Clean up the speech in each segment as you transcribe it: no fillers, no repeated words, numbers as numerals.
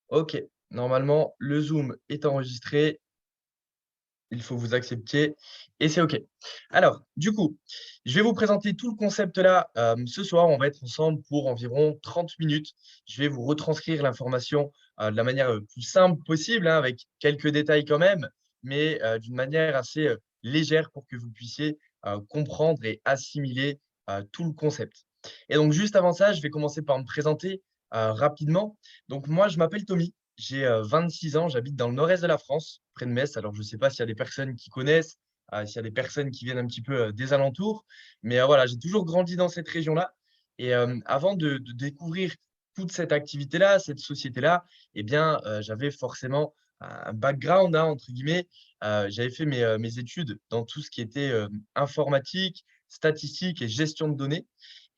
OK, normalement, le Zoom est enregistré, il faut vous accepter et c'est OK. Alors, du coup, je vais vous présenter tout le concept là, ce soir. On va être ensemble pour environ 30 minutes. Je vais vous retranscrire l'information, de la manière, plus simple possible, hein, avec quelques détails quand même, mais, d'une manière assez, légère pour que vous puissiez, comprendre et assimiler, tout le concept. Et donc juste avant ça, je vais commencer par me présenter, rapidement. Donc moi, je m'appelle Tommy. J'ai, 26 ans, j'habite dans le nord-est de la France, près de Metz. Alors je ne sais pas s'il y a des personnes qui connaissent, s'il y a des personnes qui viennent un petit peu, des alentours, mais, voilà, j'ai toujours grandi dans cette région-là et avant de découvrir toute cette activité-là, cette société-là et bien, j'avais forcément un «background», hein, entre guillemets. J'avais fait mes études dans tout ce qui était, informatique, statistique et gestion de données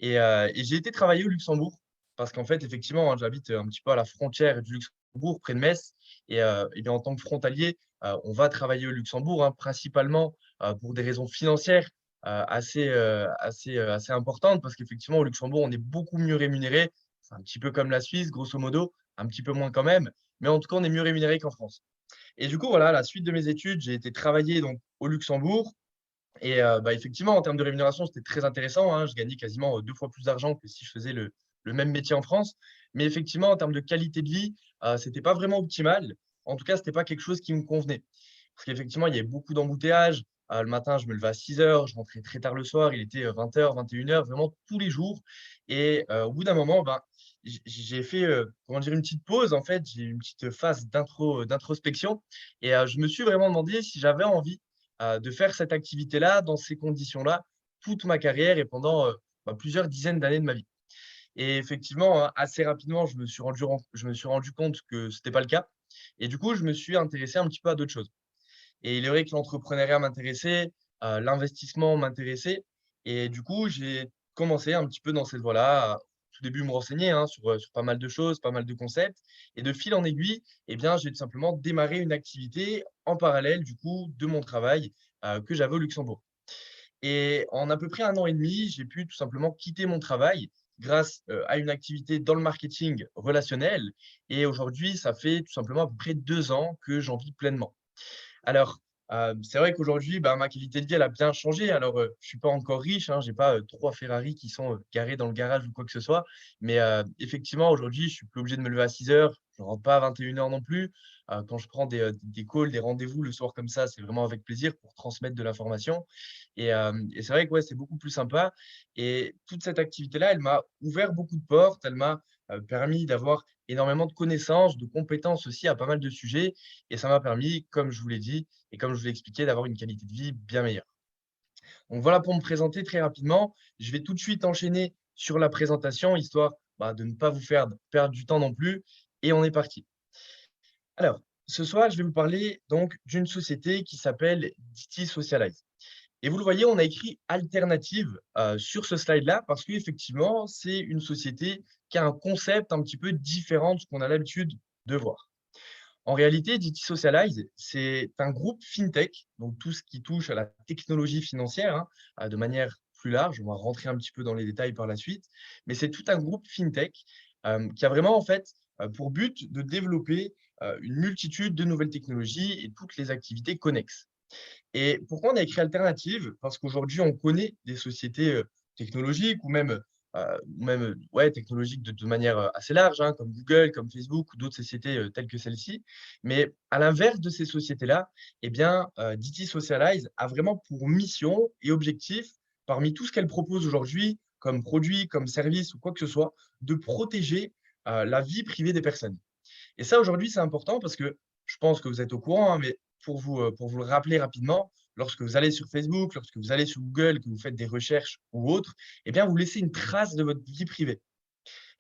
et j'ai été travailler au Luxembourg parce qu'en fait, effectivement, hein, j'habite, un petit peu à la frontière du Luxembourg, près de Metz et bien, en tant que frontalier, on va travailler au Luxembourg, hein, principalement, pour des raisons financières, assez importantes parce qu'effectivement, au Luxembourg, on est beaucoup mieux rémunéré. C'est un petit peu comme la Suisse, grosso modo, un petit peu moins quand même, mais en tout cas, on est mieux rémunéré qu'en France et du coup, voilà, à la suite de mes études, j'ai été travailler donc au Luxembourg et bah, effectivement, en termes de rémunération, c'était très intéressant, hein. Je gagnais quasiment, 2 fois plus d'argent que si je faisais le même métier en France. Mais effectivement, en termes de qualité de vie, c'était pas vraiment optimal. En tout cas, c'était pas quelque chose qui me convenait. Parce qu'effectivement, il y avait beaucoup d'embouteillages. Le matin, je me levais à 6 heures, je rentrais très tard le soir, il était, 20h, 21h, vraiment tous les jours et au bout d'un moment, ben, j'ai fait, comment dire? Une petite pause en fait. J'ai eu une petite phase d'introspection et je me suis vraiment demandé si j'avais envie de faire cette activité-là, dans ces conditions-là, toute ma carrière et pendant, bah, plusieurs dizaines d'années de ma vie. Et effectivement, hein, assez rapidement, je me suis rendu compte que c'était pas le cas et du coup, je me suis intéressé un petit peu à d'autres choses. Et il est vrai que l'entrepreneuriat m'intéressait, l'investissement m'intéressait et du coup, j'ai commencé un petit peu dans cette voie-là, à tout début me renseigner, hein, sur pas mal de choses, pas mal de concepts et de fil en aiguille et bien, j'ai tout simplement démarré une activité en parallèle du coup de mon travail, que j'avais au Luxembourg. Et en à peu près 1 an et demi, j'ai pu tout simplement quitter mon travail grâce, à une activité dans le marketing relationnel et aujourd'hui, ça fait tout simplement à peu près 2 ans que j'en vis pleinement. Alors, c'est vrai qu'aujourd'hui, bah, ma qualité de vie, elle a bien changé. Alors, je suis pas encore riche, hein, j'ai pas, 3 Ferrari qui sont, garés dans le garage ou quoi que ce soit. Mais, effectivement, aujourd'hui, je suis plus obligé de me lever à 6 heures. Je rentre pas à 21h non plus. Quand je prends des calls, des rendez-vous le soir comme ça, c'est vraiment avec plaisir pour transmettre de l'information. Et c'est vrai que, ouais, c'est beaucoup plus sympa et toute cette activité-là, elle m'a ouvert beaucoup de portes. Elle m'a, permis d'avoir énormément de connaissances, de compétences aussi à pas mal de sujets et ça m'a permis, comme je vous l'ai dit et comme je vous l'ai expliqué, d'avoir une qualité de vie bien meilleure. Donc voilà pour me présenter très rapidement. Je vais tout de suite enchaîner sur la présentation, histoire, bah, de ne pas vous faire perdre du temps non plus et on est parti. Alors, ce soir, je vais vous parler donc d'une société qui s'appelle Diti Socialize. Et vous le voyez, on a écrit alternative, sur ce slide-là parce qu'effectivement, c'est une société qui a un concept un petit peu différent de ce qu'on a l'habitude de voir. En réalité, DT Socialize, c'est un groupe fintech, donc tout ce qui touche à la technologie financière, hein, de manière plus large. On va rentrer un petit peu dans les détails par la suite, mais c'est tout un groupe fintech, qui a vraiment en fait, pour but de développer, une multitude de nouvelles technologies et toutes les activités connexes. Et pourquoi on a écrit alternative? Parce qu'aujourd'hui, on connaît des sociétés, technologiques ou même, ouais, technologiques de manière, assez large, hein, comme Google, comme Facebook ou d'autres sociétés, telles que celle-ci. Mais à l'inverse de ces sociétés-là, eh bien, DT Socialize a vraiment pour mission et objectif, parmi tout ce qu'elle propose aujourd'hui, comme produit, comme service ou quoi que ce soit, de protéger, la vie privée des personnes. Et ça, aujourd'hui, c'est important parce que je pense que vous êtes au courant, hein, mais pour vous le rappeler rapidement, lorsque vous allez sur Facebook, lorsque vous allez sur Google, que vous faites des recherches ou autres, eh bien, vous laissez une trace de votre vie privée.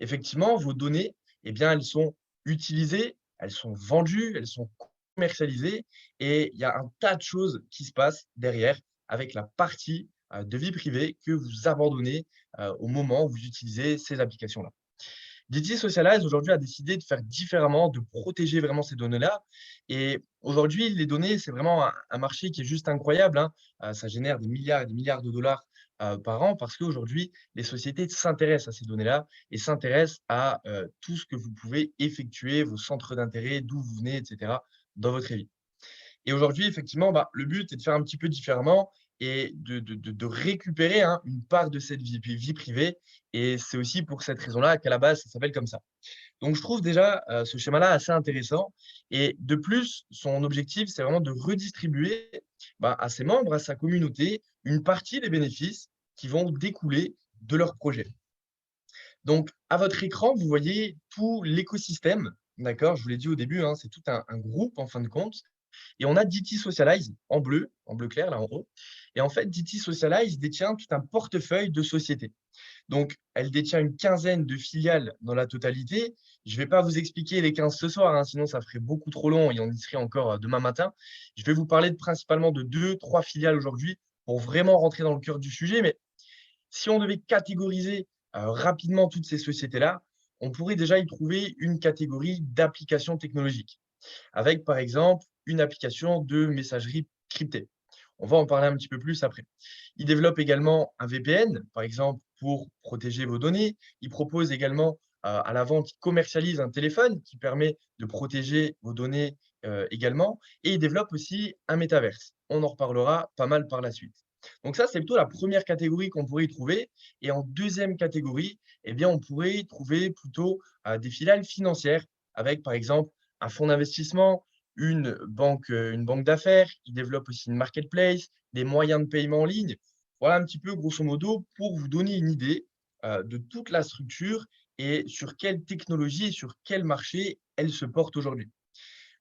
Effectivement, vos données, eh bien, elles sont utilisées, elles sont vendues, elles sont commercialisées et il y a un tas de choses qui se passent derrière avec la partie, de vie privée que vous abandonnez, au moment où vous utilisez ces applications-là. Didi Socialize aujourd'hui a décidé de faire différemment, de protéger vraiment ces données-là et aujourd'hui, les données, c'est vraiment un marché qui est juste incroyable, hein. Ça génère des milliards et des milliards de dollars, par an parce qu'aujourd'hui, les sociétés s'intéressent à ces données-là et s'intéressent à tout ce que vous pouvez effectuer, vos centres d'intérêt, d'où vous venez, et cetera, dans votre vie. Et aujourd'hui, effectivement, bah, le but est de faire un petit peu différemment et de récupérer, hein, une part de cette vie privée et c'est aussi pour cette raison-là qu'à la base, ça s'appelle comme ça. Donc je trouve déjà, ce schéma-là assez intéressant et de plus, son objectif, c'est vraiment de redistribuer, bah, à ses membres, à sa communauté, une partie des bénéfices qui vont découler de leur projet. Donc à votre écran, vous voyez tout l'écosystème, d'accord? Je vous l'ai dit au début, hein, c'est tout un groupe en fin de compte et on a DT Socialize en bleu clair là en haut. Et en fait, DT Socialize détient tout un portefeuille de sociétés. Donc, elle détient une quinzaine de filiales dans la totalité. Je ne vais pas vous expliquer les 15 ce soir, hein, sinon ça ferait beaucoup trop long et on y serait encore demain matin. Je vais vous parler principalement de deux, trois filiales aujourd'hui pour vraiment rentrer dans le cœur du sujet. Mais si on devait catégoriser rapidement toutes ces sociétés-là, on pourrait déjà y trouver une catégorie d'applications technologiques avec par exemple une application de messagerie cryptée. On va en parler un petit peu plus après. Il développe également un VPN, par exemple, pour protéger vos données. Il propose également à la vente, il commercialise un téléphone qui permet de protéger vos données également. Et il développe aussi un métaverse. On en reparlera pas mal par la suite. Donc ça, c'est plutôt la première catégorie qu'on pourrait y trouver. Et en deuxième catégorie, eh bien, on pourrait y trouver plutôt des filiales financières avec, par exemple, un fonds d'investissement, une banque d'affaires. Il développe aussi une marketplace, des moyens de paiement en ligne. Voilà un petit peu, grosso modo, pour vous donner une idée de toute la structure et sur quelle technologie et sur quel marché elle se porte aujourd'hui.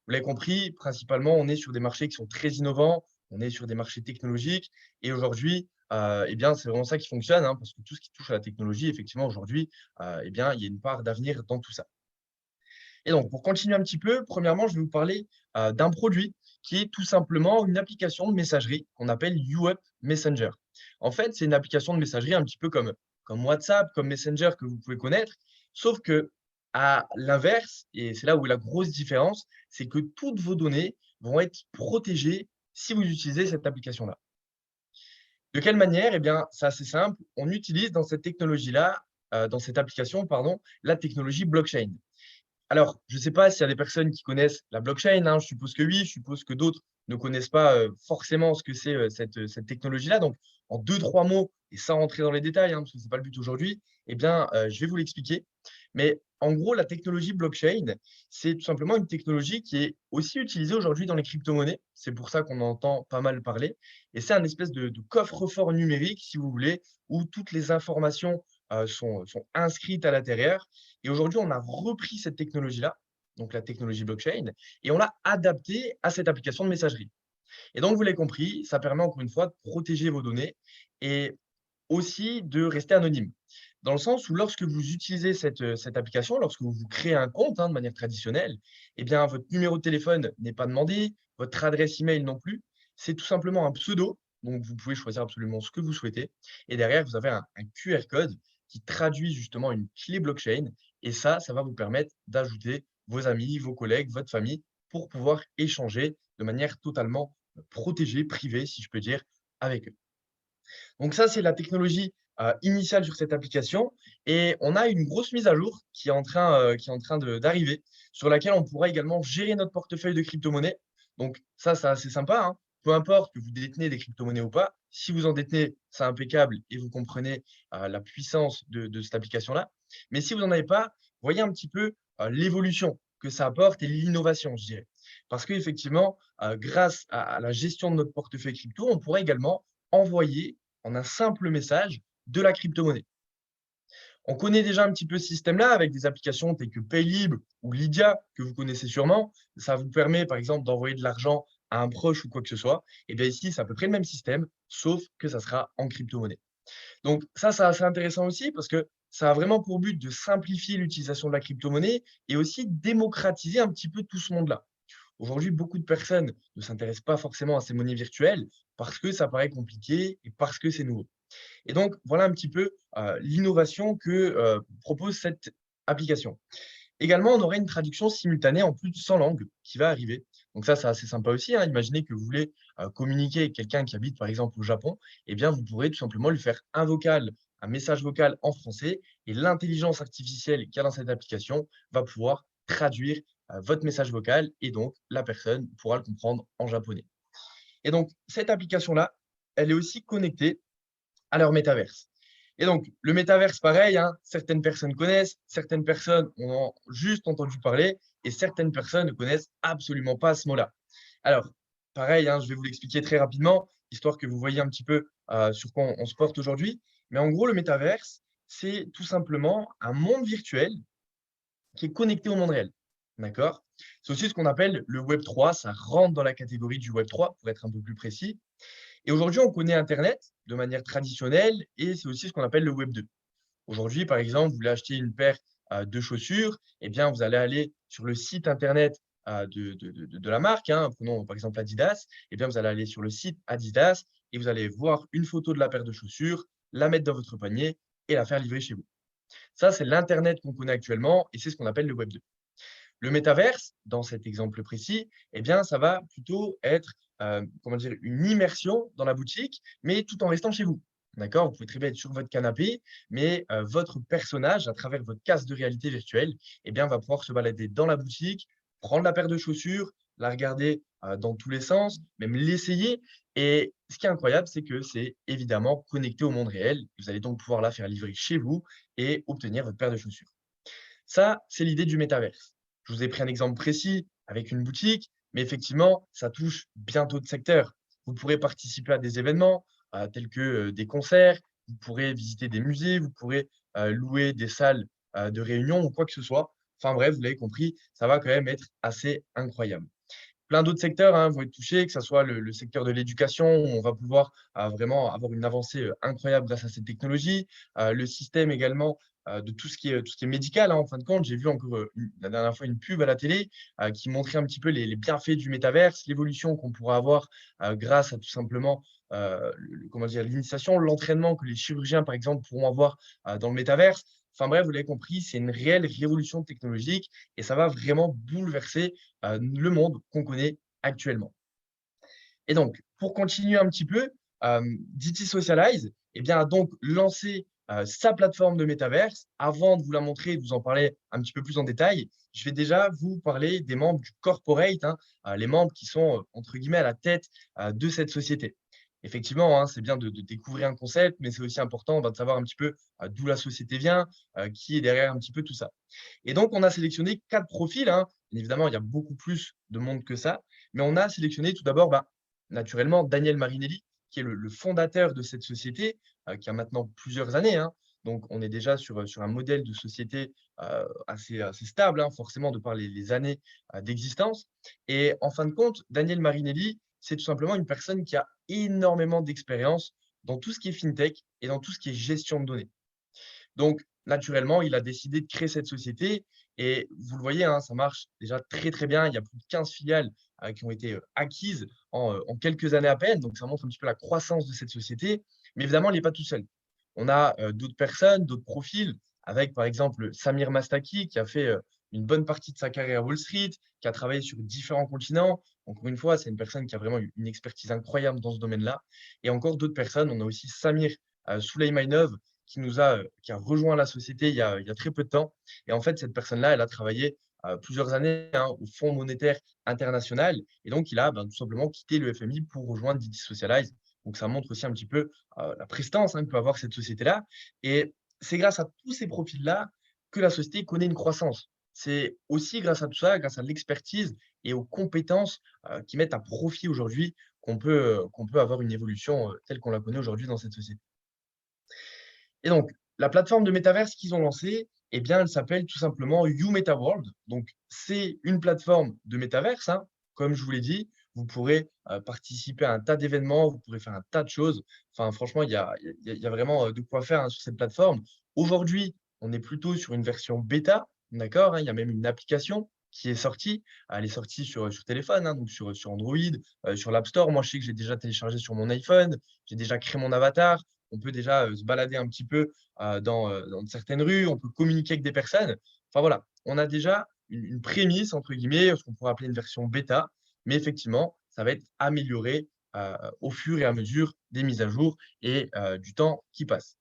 Vous l'avez compris, principalement, on est sur des marchés qui sont très innovants, on est sur des marchés technologiques et aujourd'hui, eh bien, c'est vraiment ça qui fonctionne, hein, parce que tout ce qui touche à la technologie, effectivement, aujourd'hui, eh bien, il y a une part d'avenir dans tout ça. Et donc, pour continuer un petit peu, premièrement, je vais vous parler d'un produit qui est tout simplement une application de messagerie qu'on appelle YouUp Messenger. En fait, c'est une application de messagerie un petit peu comme WhatsApp, comme Messenger que vous pouvez connaître, sauf que à l'inverse, et c'est là où est la grosse différence, c'est que toutes vos données vont être protégées si vous utilisez cette application-là. De quelle manière? Eh bien, c'est assez simple. On utilise dans cette technologie-là, dans cette application, pardon, la technologie blockchain. Alors, je ne sais pas s'il y a des personnes qui connaissent la blockchain, hein, je suppose que oui, je suppose que d'autres ne connaissent pas, forcément ce que c'est, cette technologie-là. Donc en deux, trois mots et sans rentrer dans les détails, hein, parce que ce n'est pas le but aujourd'hui, eh bien, je vais vous l'expliquer. Mais en gros, la technologie blockchain, c'est tout simplement une technologie qui est aussi utilisée aujourd'hui dans les crypto-monnaies. C'est pour ça qu'on en entend pas mal parler et c'est un espèce de coffre-fort numérique, si vous voulez, où toutes les informations, sont inscrites à l'intérieur et aujourd'hui, on a repris cette technologie-là, donc la technologie blockchain, et on l'a adaptée à cette application de messagerie. Et donc, vous l'avez compris, ça permet encore une fois de protéger vos données et aussi de rester anonyme. Dans le sens où lorsque vous utilisez cette application, lorsque vous créez un compte hein, de manière traditionnelle, eh bien, votre numéro de téléphone n'est pas demandé, votre adresse email non plus. C'est tout simplement un pseudo. Donc, vous pouvez choisir absolument ce que vous souhaitez. Et derrière, vous avez un QR code qui traduit justement une clé blockchain. Et ça va vous permettre d'ajouter vos amis, vos collègues, votre famille pour pouvoir échanger de manière totalement protégée, privée, si je peux dire, avec eux. Donc ça, c'est la technologie, initiale sur cette application et on a une grosse mise à jour qui est en train de d'arriver, sur laquelle on pourra également gérer notre portefeuille de crypto-monnaies. Donc ça, c'est assez sympa, hein. Peu importe que vous détenez des crypto-monnaies ou pas, si vous en détenez, c'est impeccable et vous comprenez, la puissance de cette application-là. Mais si vous n'en avez pas, voyez un petit peu, l'évolution que ça apporte et l'innovation, je dirais. Parce qu'effectivement, grâce à la gestion de notre portefeuille crypto, on pourrait également envoyer en un simple message de la crypto-monnaie. On connaît déjà un petit peu ce système-là avec des applications telles que Paylib ou Lydia, que vous connaissez sûrement. Ça vous permet, par exemple, d'envoyer de l'argent à un proche ou quoi que ce soit. Et bien ici, c'est à peu près le même système, sauf que ça sera en crypto-monnaie. Donc ça, c'est assez intéressant aussi parce que ça a vraiment pour but de simplifier l'utilisation de la crypto-monnaie et aussi démocratiser un petit peu tout ce monde-là. Aujourd'hui, beaucoup de personnes ne s'intéressent pas forcément à ces monnaies virtuelles parce que ça paraît compliqué et parce que c'est nouveau. Et donc, voilà un petit peu l'innovation que propose cette application. Également, on aura une traduction simultanée en plus de 100 langues qui va arriver. Donc ça, c'est assez sympa aussi, hein. Imaginez que vous voulez communiquer avec quelqu'un qui habite par exemple au Japon, eh bien, vous pourrez tout simplement lui faire un message vocal en français et l'intelligence artificielle qu'il y a dans cette application va pouvoir traduire votre message vocal et donc la personne pourra le comprendre en japonais. Et donc, cette application-là, elle est aussi connectée à leur métaverse. Et donc, le métaverse, pareil, hein, certaines personnes connaissent, certaines personnes ont juste entendu parler et certaines personnes ne connaissent absolument pas ce mot-là. Alors, pareil, hein, je vais vous l'expliquer très rapidement, histoire que vous voyez un petit peu sur quoi on se porte aujourd'hui. Mais en gros, le métaverse, c'est tout simplement un monde virtuel qui est connecté au monde réel. D'accord? C'est aussi ce qu'on appelle le Web 3, ça rentre dans la catégorie du Web 3, pour être un peu plus précis. Et aujourd'hui, on connaît Internet de manière traditionnelle et c'est aussi ce qu'on appelle le Web 2. Aujourd'hui, par exemple, vous voulez acheter une paire de chaussures, eh bien, vous allez aller sur le site internet de la marque, hein, prenons par exemple Adidas, eh bien, vous allez aller sur le site Adidas et vous allez voir une photo de la paire de chaussures, la mettre dans votre panier et la faire livrer chez vous. Ça, c'est l'Internet qu'on connaît actuellement et c'est ce qu'on appelle le Web 2. Le métaverse, dans cet exemple précis, eh bien, ça va plutôt être, comment dire? Une immersion dans la boutique, mais tout en restant chez vous. D'accord? Vous pouvez très bien être sur votre canapé, mais votre personnage, à travers votre casque de réalité virtuelle, eh bien, va pouvoir se balader dans la boutique, prendre la paire de chaussures, la regarder, dans tous les sens, même l'essayer et ce qui est incroyable, c'est que c'est évidemment connecté au monde réel. Vous allez donc pouvoir la faire livrer chez vous et obtenir votre paire de chaussures. Ça, c'est l'idée du métaverse. Je vous ai pris un exemple précis avec une boutique, mais effectivement, ça touche bien d'autres secteurs. Vous pourrez participer à des événements tels que des concerts, vous pourrez visiter des musées, vous pourrez louer des salles de réunion ou quoi que ce soit. Enfin bref, vous l'avez compris, ça va quand même être assez incroyable. Plein d'autres secteurs, hein, vont être touchés, que ça soit le secteur de l'éducation, où on va pouvoir, vraiment avoir une avancée, incroyable grâce à cette technologie. Le système également, de tout ce qui est médical, hein, en fin de compte. J'ai vu encore, la dernière fois une pub à la télé, qui montrait un petit peu les bienfaits du métaverse, l'évolution qu'on pourra avoir, grâce à tout simplement, le comment dire? L'initiation, l'entraînement que les chirurgiens, par exemple, pourront avoir, dans le métaverse. Enfin bref, vous l'avez compris, c'est une réelle révolution technologique et ça va vraiment bouleverser le monde qu'on connaît actuellement. Et donc, pour continuer un petit peu, DT Socialize, eh bien, a donc lancé sa plateforme de métaverse. Avant de vous la montrer et de vous en parler un petit peu plus en détail, je vais déjà vous parler des membres du corporate, hein, les membres qui sont, entre guillemets, à la tête de cette société. Effectivement, hein, c'est bien de découvrir un concept, mais c'est aussi important de savoir un petit peu d'où la société vient, qui est derrière un petit peu tout ça. Et donc, on a sélectionné 4 profils, hein. Bien évidemment, il y a beaucoup plus de monde que ça, mais on a sélectionné tout d'abord, bah, naturellement, Daniel Marinelli, qui est le fondateur de cette société, qui a maintenant plusieurs années, hein. Donc, on est déjà sur un modèle de société assez stable, hein, forcément, de par les années d'existence. Et en fin de compte, Daniel Marinelli, c'est tout simplement une personne qui a énormément d'expérience dans tout ce qui est fintech et dans tout ce qui est gestion de données. Donc, naturellement, il a décidé de créer cette société et vous le voyez, hein, ça marche déjà très, très bien. Il y a plus de 15 filiales, qui ont été, acquises en quelques années à peine. Donc ça montre un petit peu la croissance de cette société. Mais évidemment, il n'est pas tout seul. On a, d'autres personnes, d'autres profils avec, par exemple, Samir Mastaki qui a fait, une bonne partie de sa carrière à Wall Street, qui a travaillé sur différents continents. Encore une fois, c'est une personne qui a vraiment une expertise incroyable dans ce domaine-là et encore d'autres personnes. On a aussi Samir, Suleymanov qui a rejoint la société il y a très peu de temps. Et en fait, cette personne-là, elle a travaillé plusieurs années hein, au Fonds monétaire international. Et donc, il a tout simplement quitté le FMI pour rejoindre Didi Socialize. Donc, ça montre aussi un petit peu la prestance hein, que peut avoir cette société-là. Et c'est grâce à tous ces profils-là que la société connaît une croissance. C'est aussi grâce à tout ça, grâce à l'expertise et aux compétences qui mettent à profit aujourd'hui qu'on peut avoir une évolution telle qu'on la connaît aujourd'hui dans cette société. Et donc, la plateforme de métaverse qu'ils ont lancée, eh bien, elle s'appelle tout simplement YouMetaWorld. Donc, c'est une plateforme de métaverse, hein. Comme je vous l'ai dit, vous pourrez participer à un tas d'événements, vous pourrez faire un tas de choses. Enfin, franchement, il y a vraiment de quoi faire hein, sur cette plateforme. Aujourd'hui, on est plutôt sur une version bêta, d'accord, hein. Il y a même une application qui est sortie. Elle est sortie sur téléphone, hein, donc sur Android, sur l'App Store. Moi, je sais que j'ai déjà téléchargé sur mon iPhone, j'ai déjà créé mon avatar. On peut déjà, se balader un petit peu, dans certaines rues, on peut communiquer avec des personnes. Enfin voilà, on a déjà une prémisse, entre guillemets, ce qu'on pourrait appeler une version bêta, mais effectivement, ça va être amélioré au fur et à mesure des mises à jour et du temps qui passe.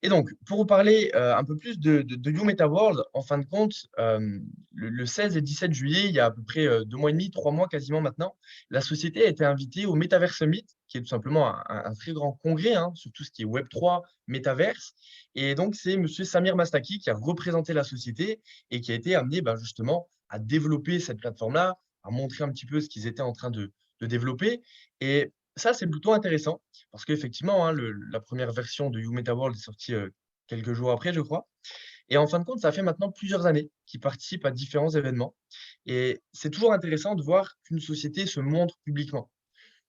Et donc, pour vous parler un peu plus de You Meta World, en fin de compte, le 16 et 17 juillet, il y a à peu près 2 mois et demi, 3 mois quasiment maintenant, la société a été invitée au Metaverse Summit, qui est tout simplement un très grand congrès hein, sur tout ce qui est Web3, Metaverse. Et donc, c'est Monsieur Samir Mastaki qui a représenté la société et qui a été amené justement à développer cette plateforme-là, à montrer un petit peu ce qu'ils étaient en train de développer. Et ça, c'est plutôt intéressant parce qu'effectivement, hein, la première version de You Meta World est sortie quelques jours après, je crois. Et en fin de compte, ça fait maintenant plusieurs années qu'ils participent à différents événements. Et c'est toujours intéressant de voir qu'une société se montre publiquement,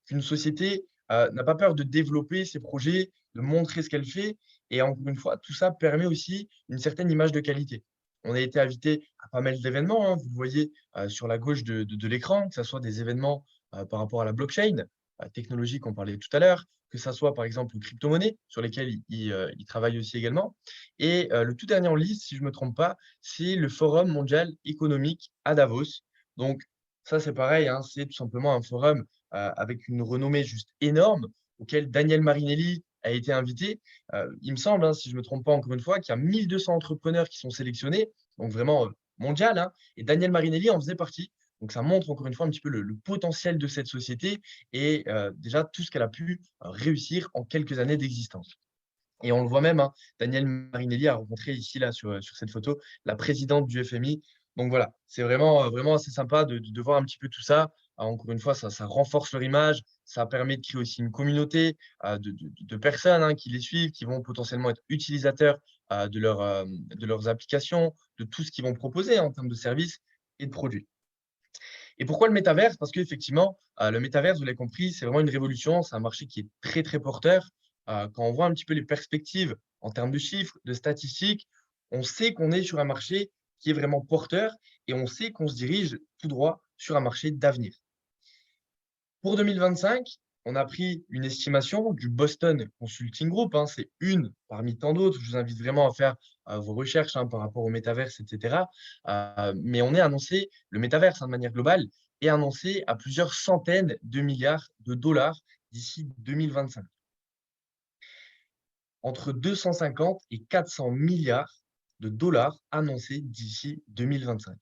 qu'une société n'a pas peur de développer ses projets, de montrer ce qu'elle fait. Et encore une fois, tout ça permet aussi une certaine image de qualité. On a été invité à pas mal d'événements, hein, vous le voyez sur la gauche de l'écran, que ce soit des événements par rapport à la blockchain, technologie qu'on parlait tout à l'heure, que ce soit par exemple aux crypto-monnaies, sur lesquelles il travaille aussi également. Et le tout dernier en liste, si je ne me trompe pas, c'est le Forum mondial économique à Davos. Donc, ça, c'est pareil, hein, c'est tout simplement un forum avec une renommée juste énorme, auquel Daniel Marinelli a été invité. Il me semble, hein, si je ne me trompe pas encore une fois, qu'il y a 1200 entrepreneurs qui sont sélectionnés, donc vraiment mondial, hein, et Daniel Marinelli en faisait partie. Donc ça montre encore une fois un petit peu le potentiel de cette société et déjà tout ce qu'elle a pu réussir en quelques années d'existence. Et on le voit même, hein, Daniel Marinelli a rencontré ici, là, sur cette photo, la présidente du FMI. Donc voilà, c'est vraiment, vraiment assez sympa de voir un petit peu tout ça. Encore une fois, ça renforce leur image, ça permet de créer aussi une communauté de personnes hein, qui les suivent, qui vont potentiellement être utilisateurs de leurs applications, de tout ce qu'ils vont proposer en termes de services et de produits. Et pourquoi le métaverse? Parce qu'effectivement, le métaverse, vous l'avez compris, c'est vraiment une révolution. C'est un marché qui est très, très porteur. Quand on voit un petit peu les perspectives en termes de chiffres, de statistiques, on sait qu'on est sur un marché qui est vraiment porteur et on sait qu'on se dirige tout droit sur un marché d'avenir. Pour 2025, on a pris une estimation du Boston Consulting Group, hein, c'est une parmi tant d'autres. Je vous invite vraiment à faire vos recherches hein, par rapport au métaverse, etc. Mais on est annoncé, le métaverse hein, de manière globale, est annoncé à plusieurs centaines de milliards de dollars d'ici 2025. Entre 250 et 400 milliards de dollars annoncés d'ici 2025.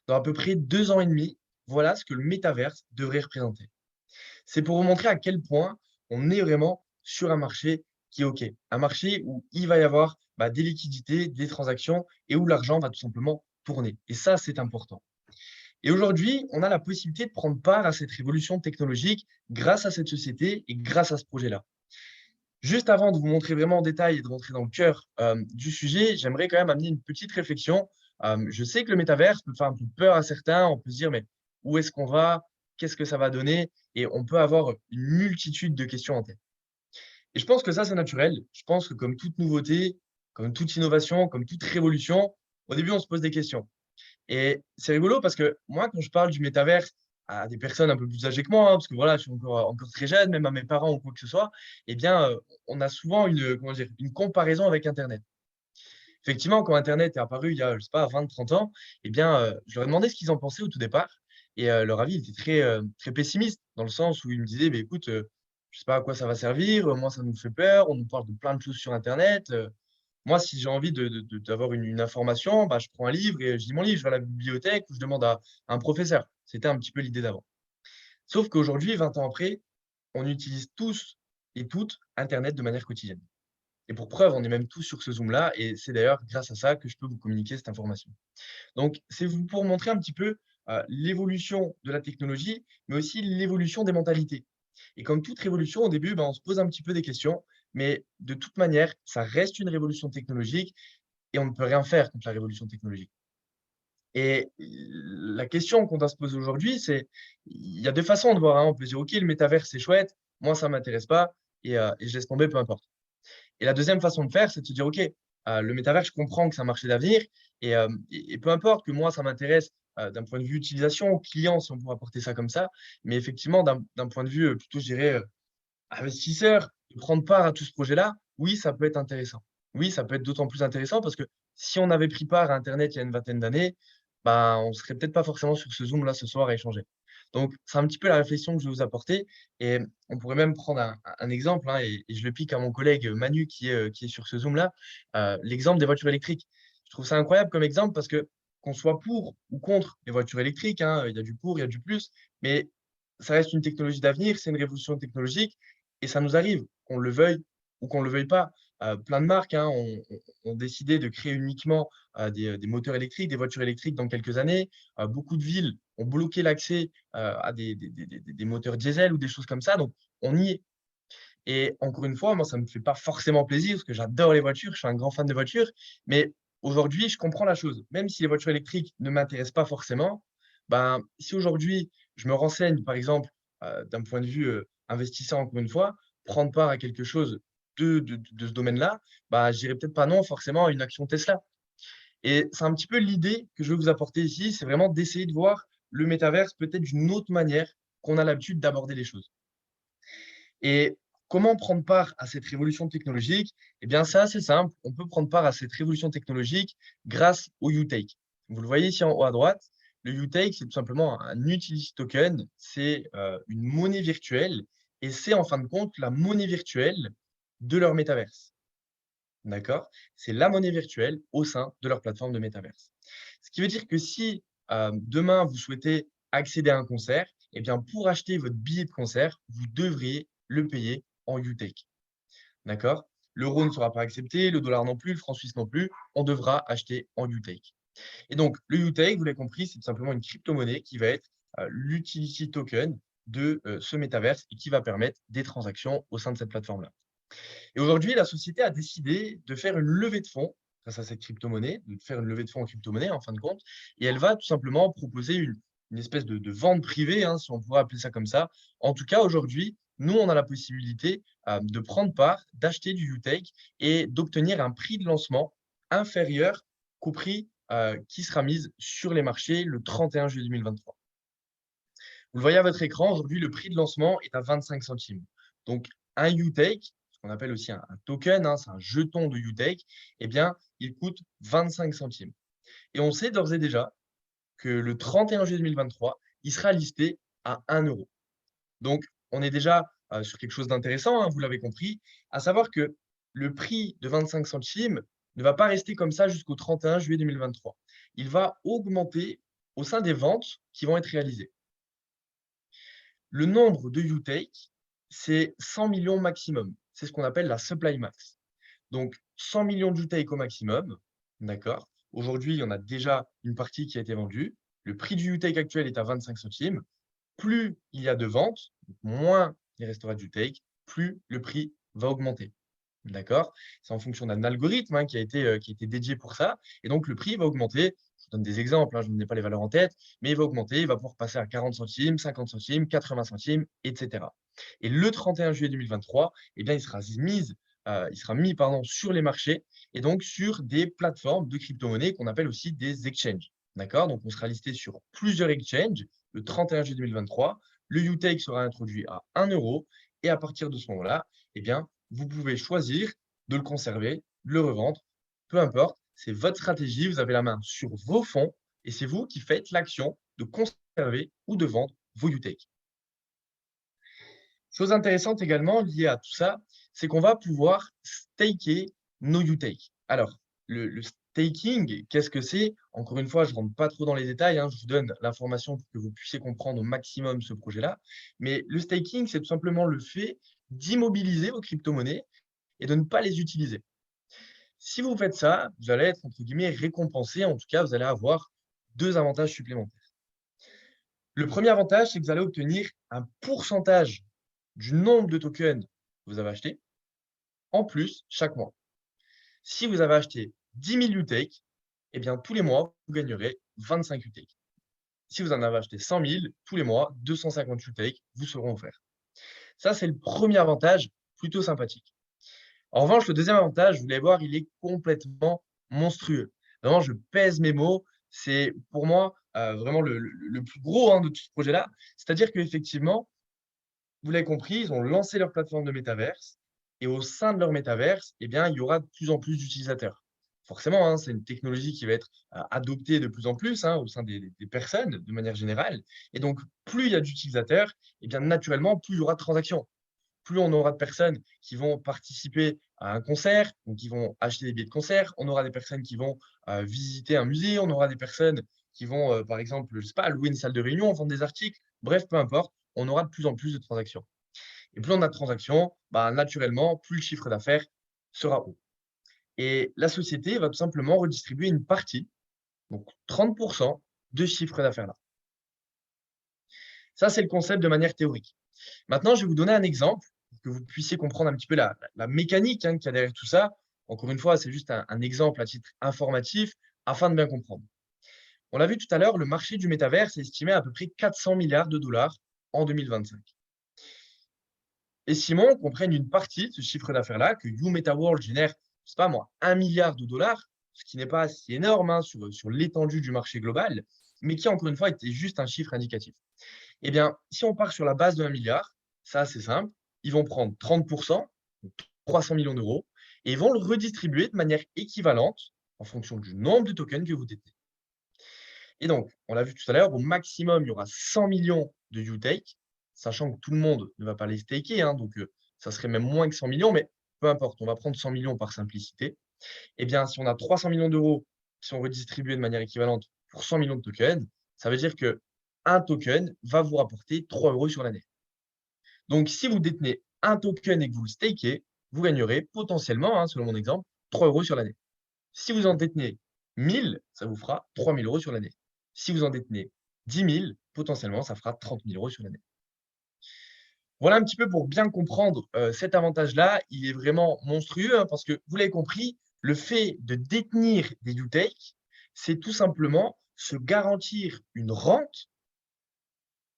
Dans à peu près 2 ans et demi, voilà ce que le métaverse devrait représenter. C'est pour vous montrer à quel point on est vraiment sur un marché qui est OK. Un marché où il va y avoir des liquidités, des transactions et où l'argent va tout simplement tourner. Et ça, c'est important. Et aujourd'hui, on a la possibilité de prendre part à cette révolution technologique grâce à cette société et grâce à ce projet-là. Juste avant de vous montrer vraiment en détail et de rentrer dans le cœur du sujet, j'aimerais quand même amener une petite réflexion. Je sais que le métaverse peut faire un peu peur à certains. On peut se dire, mais où est-ce qu'on va? Qu'est-ce que ça va donner? Et on peut avoir une multitude de questions en tête. Et je pense que ça, c'est naturel. Je pense que comme toute nouveauté, comme toute innovation, comme toute révolution, au début, on se pose des questions. Et c'est rigolo parce que moi, quand je parle du métaverse à des personnes un peu plus âgées que moi, hein, parce que voilà, je suis encore très jeune, même à mes parents ou quoi que ce soit, eh bien, on a souvent comment dire, une comparaison avec Internet. Effectivement, quand Internet est apparu il y a, je sais pas, 20, 30 ans, eh bien, je leur ai demandé ce qu'ils en pensaient au tout départ. Et leur avis était très, très pessimiste, dans le sens où ils me disaient, écoute, je sais pas à quoi ça va servir, moi, ça nous fait peur, on nous parle de plein de choses sur Internet. Moi, si j'ai envie d'avoir une information, je prends un livre et je lis mon livre, je vais à la bibliothèque ou je demande à un professeur. C'était un petit peu l'idée d'avant. Sauf qu'aujourd'hui, 20 ans après, on utilise tous et toutes Internet de manière quotidienne. Et pour preuve, on est même tous sur ce Zoom-là et c'est d'ailleurs grâce à ça que je peux vous communiquer cette information. Donc, c'est pour montrer un petit peu l'évolution de la technologie, mais aussi l'évolution des mentalités. Et comme toute révolution, au début, on se pose un petit peu des questions, mais de toute manière, ça reste une révolution technologique et on ne peut rien faire contre la révolution technologique. Et la question qu'on doit se poser aujourd'hui, c'est, il y a deux façons de voir, hein. On peut dire, OK, le métavers, c'est chouette, moi, ça ne m'intéresse pas et je laisse tomber, peu importe. Et la deuxième façon de faire, c'est de se dire, OK, le métavers, je comprends que c'est un marché d'avenir et peu importe que moi, ça m'intéresse d'un point de vue utilisation, client, si on pourrait apporter ça comme ça, mais effectivement, d'un point de vue plutôt, je dirais, investisseur, de prendre part à tout ce projet-là, oui, ça peut être intéressant. Oui, ça peut être d'autant plus intéressant parce que si on avait pris part à Internet il y a une vingtaine d'années, bah, on serait peut-être pas forcément sur ce Zoom-là ce soir à échanger. Donc, c'est un petit peu la réflexion que je vais vous apporter et on pourrait même prendre un exemple, hein, et je le pique à mon collègue Manu qui est sur ce Zoom-là, l'exemple des voitures électriques. Je trouve ça incroyable comme exemple parce que qu'on soit pour ou contre les voitures électriques, hein, il y a du pour, il y a du plus, mais ça reste une technologie d'avenir, c'est une révolution technologique et ça nous arrive, qu'on le veuille ou qu'on ne le veuille pas. Plein de marques, hein, ont décidé de créer uniquement des moteurs électriques, des voitures électriques dans quelques années. Beaucoup de villes ont bloqué l'accès à des moteurs diesel ou des choses comme ça. Donc, on y est. Et encore une fois, moi, ça ne me fait pas forcément plaisir parce que j'adore les voitures, je suis un grand fan de voitures. Mais aujourd'hui, je comprends la chose. Même si les voitures électriques ne m'intéressent pas forcément, ben, si aujourd'hui, je me renseigne, par exemple, d'un point de vue investisseur, encore une fois, prendre part à quelque chose de ce domaine-là, bah, je dirais peut-être pas non forcément à une action Tesla. Et c'est un petit peu l'idée que je veux vous apporter ici, c'est vraiment d'essayer de voir le métaverse peut-être d'une autre manière qu'on a l'habitude d'aborder les choses. Et comment prendre part à cette révolution technologique? Eh bien, c'est assez simple. On peut prendre part à cette révolution technologique grâce au UTake. Vous le voyez ici en haut à droite. Le UTake, c'est tout simplement un utility token. C'est une monnaie virtuelle et c'est en fin de compte la monnaie virtuelle de leur métaverse. D'accord? C'est la monnaie virtuelle au sein de leur plateforme de métaverse. Ce qui veut dire que si demain vous souhaitez accéder à un concert, eh bien pour acheter votre billet de concert, vous devriez le payer en UTake. D'accord? L'euro ne sera pas accepté, le dollar non plus, le franc suisse non plus. On devra acheter en UTake. Et donc, le UTake, vous l'avez compris, c'est tout simplement une crypto-monnaie qui va être l'utility token de ce métaverse et qui va permettre des transactions au sein de cette plateforme-là. Et aujourd'hui, la société a décidé de faire une levée de fonds grâce à cette crypto-monnaie, de faire une levée de fonds en crypto-monnaie en fin de compte, et elle va tout simplement proposer une espèce de vente privée, hein, si on pourrait appeler ça comme ça. En tout cas, aujourd'hui, nous, on a la possibilité de prendre part, d'acheter du UTake et d'obtenir un prix de lancement inférieur qu'au prix qui sera mis sur les marchés le 31 juillet 2023. Vous le voyez à votre écran, aujourd'hui, le prix de lancement est à 25 centimes. Donc, un UTake, ce qu'on appelle aussi un token, hein, c'est un jeton de UTake, eh bien, il coûte 25 centimes. Et on sait d'ores et déjà que le 31 juillet 2023, il sera listé à 1 euro. Donc, on est déjà sur quelque chose d'intéressant, hein, vous l'avez compris, à savoir que le prix de 25 centimes ne va pas rester comme ça jusqu'au 31 juillet 2023. Il va augmenter au sein des ventes qui vont être réalisées. Le nombre de UTake, c'est 100 millions maximum. C'est ce qu'on appelle la supply max. Donc, 100 millions de UTake au maximum. D'accord? Aujourd'hui, il y en a déjà une partie qui a été vendue. Le prix du UTake actuel est à 25 centimes. Plus il y a de ventes, moins il restera de UTake, plus le prix va augmenter. D'accord? C'est en fonction d'un algorithme hein, qui a été dédié pour ça. Et donc, le prix va augmenter. Je vous donne des exemples, hein, je n'ai pas les valeurs en tête, mais il va augmenter. Il va pouvoir passer à 40 centimes, 50 centimes, 80 centimes, etc. Et le 31 juillet 2023, eh bien, il sera mis pardon, sur les marchés et donc sur des plateformes de crypto-monnaies qu'on appelle aussi des exchanges. D'accord? Donc, on sera listé sur plusieurs exchanges le 31 juillet 2023. Le UTake sera introduit à 1 euro. Et à partir de ce moment-là, eh bien, vous pouvez choisir de le conserver, de le revendre, peu importe, c'est votre stratégie, vous avez la main sur vos fonds et c'est vous qui faites l'action de conserver ou de vendre vos UTake. Chose intéressante également liée à tout ça, c'est qu'on va pouvoir staker nos UTake. Alors, le staking, qu'est-ce que c'est? Encore une fois, je ne rentre pas trop dans les détails, hein, je vous donne l'information pour que vous puissiez comprendre au maximum ce projet-là. Mais le staking, c'est tout simplement le fait d'immobiliser vos crypto-monnaies et de ne pas les utiliser. Si vous faites ça, vous allez être entre guillemets récompensé. En tout cas, vous allez avoir deux avantages supplémentaires. Le premier avantage, c'est que vous allez obtenir un pourcentage du nombre de tokens que vous avez acheté en plus chaque mois. Si vous avez acheté 10 000 UTake, eh bien, tous les mois, vous gagnerez 25 UTake. Si vous en avez acheté 100 000, tous les mois, 250 UTake vous seront offerts. Ça, c'est le premier avantage plutôt sympathique. En revanche, le deuxième avantage, vous allez voir, il est complètement monstrueux. Vraiment, je pèse mes mots. C'est pour moi vraiment le plus gros hein, de tout ce projet-là. C'est-à-dire qu'effectivement, vous l'avez compris, ils ont lancé leur plateforme de métaverse et au sein de leur métaverse, eh bien, il y aura de plus en plus d'utilisateurs. Forcément, hein, c'est une technologie qui va être adoptée de plus en plus hein, au sein des personnes de manière générale. Et donc, plus il y a d'utilisateurs, et bien naturellement, plus il y aura de transactions. Plus on aura de personnes qui vont participer à un concert, donc qui vont acheter des billets de concert. On aura des personnes qui vont visiter un musée. On aura des personnes qui vont, par exemple, je sais pas, louer une salle de réunion, vendre des articles. Bref, peu importe, on aura de plus en plus de transactions. Et plus on a de transactions, bah, naturellement, plus le chiffre d'affaires sera haut. Et la société va tout simplement redistribuer une partie, donc 30% de ce chiffre d'affaires-là. Ça, c'est le concept de manière théorique. Maintenant, je vais vous donner un exemple pour que vous puissiez comprendre un petit peu la mécanique hein, qu'il y a derrière tout ça. Encore une fois, c'est juste un exemple à titre informatif afin de bien comprendre. On l'a vu tout à l'heure, le marché du métavers est estimé à peu près 400 milliards de dollars en 2025. Estimons qu'on prenne une partie de ce chiffre d'affaires-là, que YouMetaWorld génère, je sais pas moi, 1 milliard de dollars, ce qui n'est pas si énorme hein, sur l'étendue du marché global, mais qui, encore une fois, était juste un chiffre indicatif. Eh bien, si on part sur la base de 1 milliard, ça c'est simple, ils vont prendre 30%, donc 300 millions d'euros, et ils vont le redistribuer de manière équivalente en fonction du nombre de tokens que vous détenez. Et donc, on l'a vu tout à l'heure, au maximum, il y aura 100 millions de UTake, sachant que tout le monde ne va pas les staker, hein, donc ça serait même moins que 100 millions, mais peu importe, on va prendre 100 millions par simplicité. Eh bien, si on a 300 millions d'euros qui sont redistribués de manière équivalente pour 100 millions de tokens, ça veut dire que un token va vous rapporter 3 euros sur l'année. Donc, si vous détenez un token et que vous le stakez, vous gagnerez potentiellement, hein, selon mon exemple, 3 euros sur l'année. Si vous en détenez 1000, ça vous fera 3000 euros sur l'année. Si vous en détenez 10 000, potentiellement, ça fera 30 000 euros sur l'année. Voilà un petit peu pour bien comprendre cet avantage-là. Il est vraiment monstrueux hein, parce que vous l'avez compris, le fait de détenir des UTake, c'est tout simplement se garantir une rente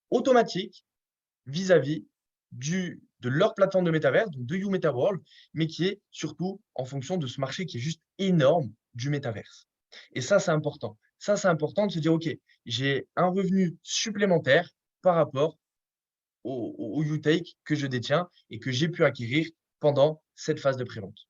automatique vis-à-vis de leur plateforme de métavers, donc de YouMetaWorld, mais qui est surtout en fonction de ce marché qui est juste énorme du métaverse. Et ça, c'est important. Ça, c'est important de se dire, OK, j'ai un revenu supplémentaire par rapport au UTake que je détiens et que j'ai pu acquérir pendant cette phase de prévente.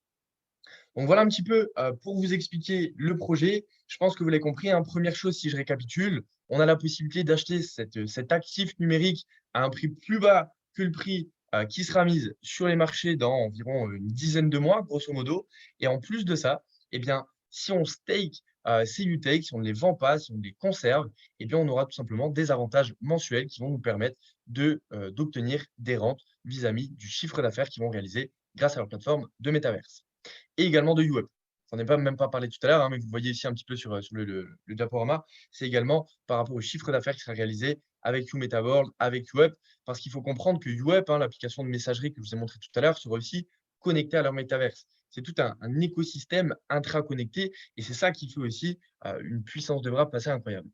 Donc voilà un petit peu pour vous expliquer le projet. Je pense que vous l'avez compris. Hein. Première chose, si je récapitule, on a la possibilité d'acheter cet actif numérique à un prix plus bas que le prix qui sera mis sur les marchés dans environ une dizaine de mois, grosso modo. Et en plus de ça, eh bien, si on stake ces UTake, si on ne les vend pas, si on les conserve, eh bien, on aura tout simplement des avantages mensuels qui vont nous permettre d'obtenir des rentes vis-à-vis du chiffre d'affaires qu'ils vont réaliser grâce à leur plateforme de métaverse et également de UWeb. J'en ai pas même pas parlé tout à l'heure, hein, mais vous voyez ici un petit peu sur le diaporama, c'est également par rapport au chiffre d'affaires qui sera réalisé avec YouMetaWorld, avec UWeb, parce qu'il faut comprendre que UWeb, hein, l'application de messagerie que je vous ai montré tout à l'heure, sera aussi connectée à leur métaverse. C'est tout un écosystème intra-connecté et c'est ça qui fait aussi une puissance de bras assez incroyable.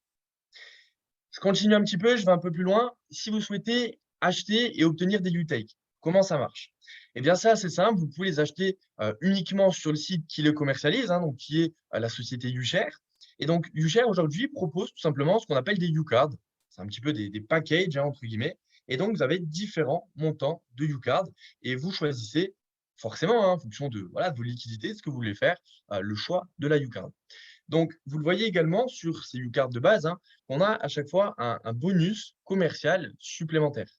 Je continue un petit peu, je vais un peu plus loin. Si vous souhaitez acheter et obtenir des UTake, comment ça marche? Eh bien, c'est assez simple. Vous pouvez les acheter uniquement sur le site qui les commercialise, hein, donc qui est la société UShare. Et donc, UShare aujourd'hui propose tout simplement ce qu'on appelle des U-Cards. C'est un petit peu des packages, hein, entre guillemets. Et donc, vous avez différents montants de U-Cards et vous choisissez forcément, hein, en fonction de, voilà, de vos liquidités, ce que vous voulez faire, le choix de la U-Card. Donc, vous le voyez également sur ces U-Cards de base, hein, on a à chaque fois un bonus commercial supplémentaire.